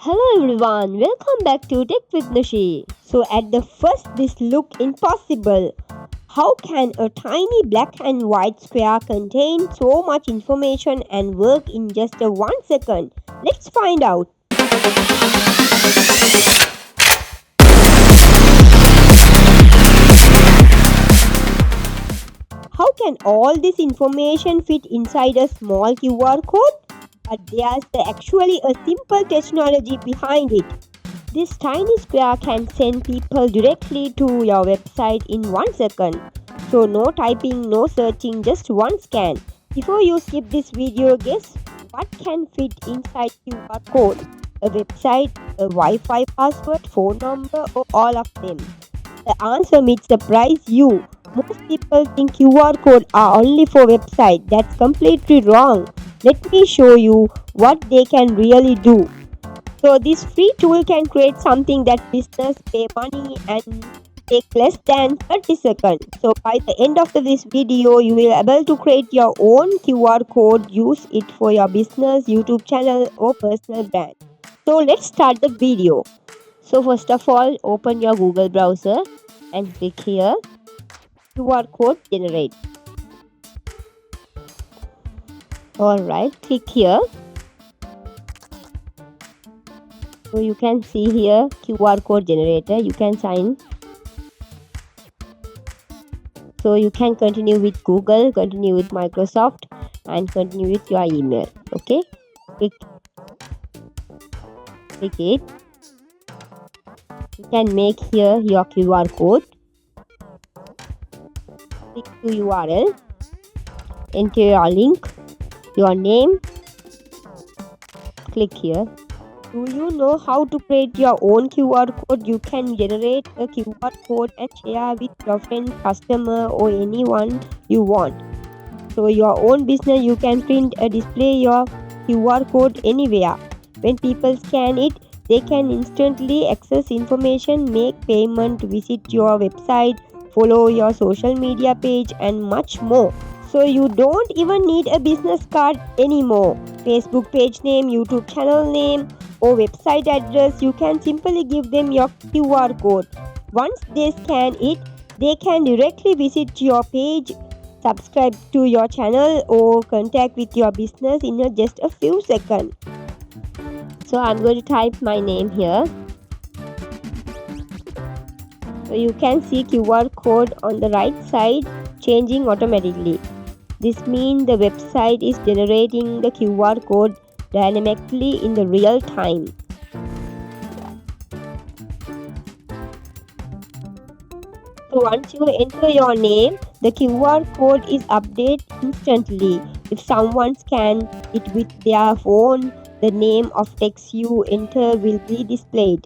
Hello everyone, welcome back to Tech with Nushi. So at the first this look impossible. How can a tiny black and white square contain so much information and work in just a 1 second? Let's find out. How can all this information fit inside a small QR code? But there's actually a simple technology behind it. This tiny square can send people directly to your website in 1 second. So no typing, no searching, just one scan. Before you skip this video, guess what can fit inside QR code? A website, a Wi-Fi password, phone number, or all of them? The answer may surprise you. Most people think QR code are only for website. That's completely wrong. Let me show you what they can really do. So this free tool can create something that business pay money and take less than 30 seconds. So by the end of this video, you will be able to create your own QR code, use it for your business, YouTube channel or personal brand. So let's start the video. So first of all, open your Google browser and click here, QR code generate. Alright, click here. So you can see here QR code generator. You can sign. So you can continue with Google, continue with Microsoft, and continue with your email. Okay, click it. You can make here your QR code. Click to URL. Enter your link, your name. Click here. Do you know how to create your own QR code? You can generate a QR code and share with your friend, customer, or anyone you want. So your own business, you can print a display your QR code anywhere. When people scan it, they can instantly access information, make payment, visit your website, follow your social media page, and much more. So you don't even need a business card anymore. Facebook page name, YouTube channel name, or website address, you can simply give them your QR code. Once they scan it, they can directly visit your page, subscribe to your channel, or contact with your business in just a few seconds. So I'm going to type my name here. So you can see QR code on the right side changing automatically. This means the website is generating the QR code dynamically in the real time. So once you enter your name, the QR code is updated instantly. If someone scans it with their phone, the name of text you enter will be displayed.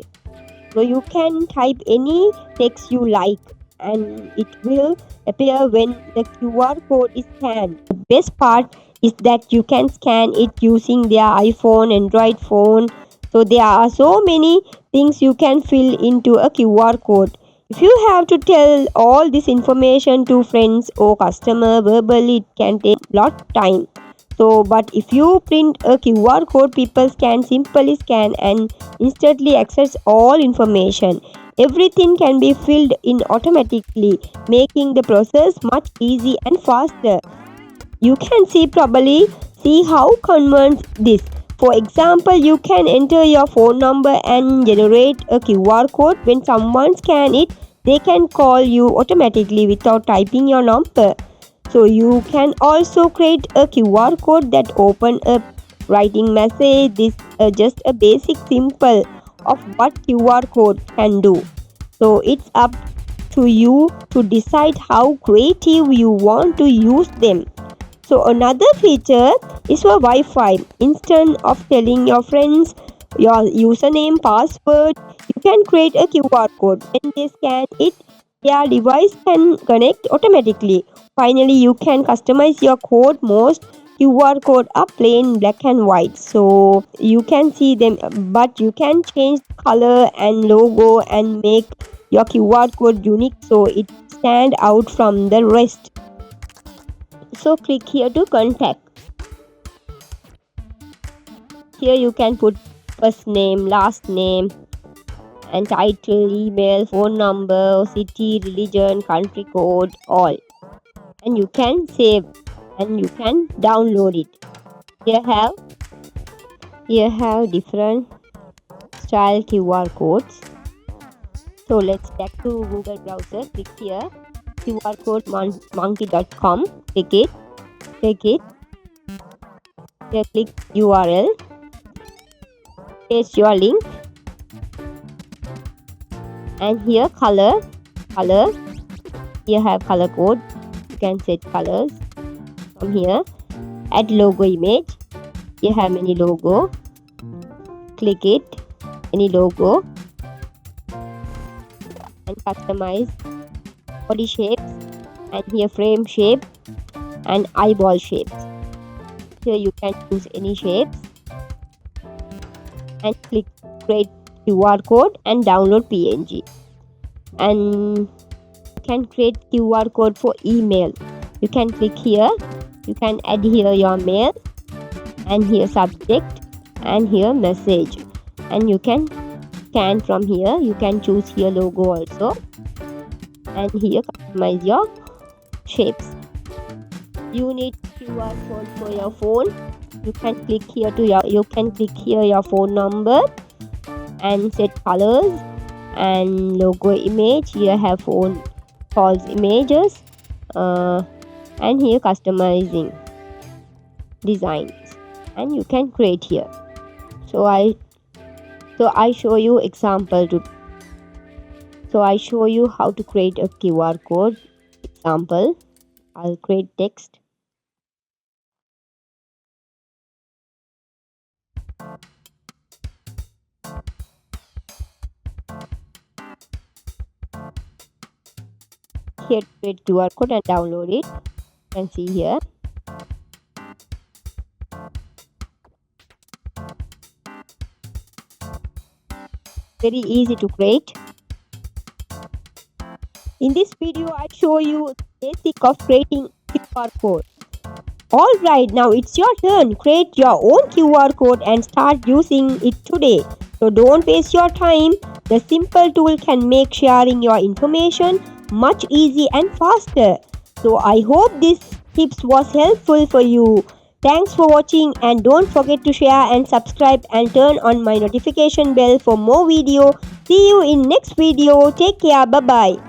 So you can type any text you like and it will appear when the QR code is scanned. The best part is that you can scan it using their iPhone, Android phone. So there are so many things you can fill into a QR code. If you have to tell all this information to friends or customer verbally, it can take a lot of time. So but if you print a QR code, people can simply scan and instantly access all information. Everything can be filled in automatically, making the process much easy and faster. You can see how convenient this. For example, you can enter your phone number and generate a QR code. When someone scan it, they can call you automatically without typing your number. So you can also create a QR code that open up writing message. This just a basic simple of what QR code can do. So it's up to you to decide how creative you want to use them. So another feature is for Wi-Fi. Instead of telling your friends your username, password, you can create a QR code. When they scan it, their device can connect automatically. Finally, you can customize your code. Most QR code are plain black and white, so you can see them, but you can change color and logo and make your QR code unique so it stand out from the rest. So click here to contact. Here you can put first name, last name, and title, email, phone number, city, religion, country code, all. And you can save and you can download it. Here have different style QR codes. So let's back to Google browser. Click here, QR code monkey.com. Click it. Here click URL. Paste your link. And here color. Here have color code. You can set colors from here. Add logo image. Here have many logo. Click it. Any logo. And customize body shapes. And here frame shape and eyeball shapes. Here you can choose any shapes. And click create QR code and download PNG. And you can create QR code for email. You can click here. You can add here your mail. And here subject. And here message. And you can scan from here. You can choose here logo also. And here customize your shapes. You need QR code for your phone. You can click here your phone number and set colors and logo image. Here have phone calls images and here customizing designs, and you can create here. So I show you example to. So I show you how to create a QR code example. I'll create text. Here create QR code and download it. You can see here. Very easy to create. In this video, I show you the basic of creating QR code. Alright, now it's your turn. Create your own QR code and start using it today. So don't waste your time. The simple tool can make sharing your information much easy and faster. So I hope this tips was helpful for you. Thanks for watching and don't forget to share and subscribe and turn on my notification bell for more video. See you in next video. Take care. Bye bye.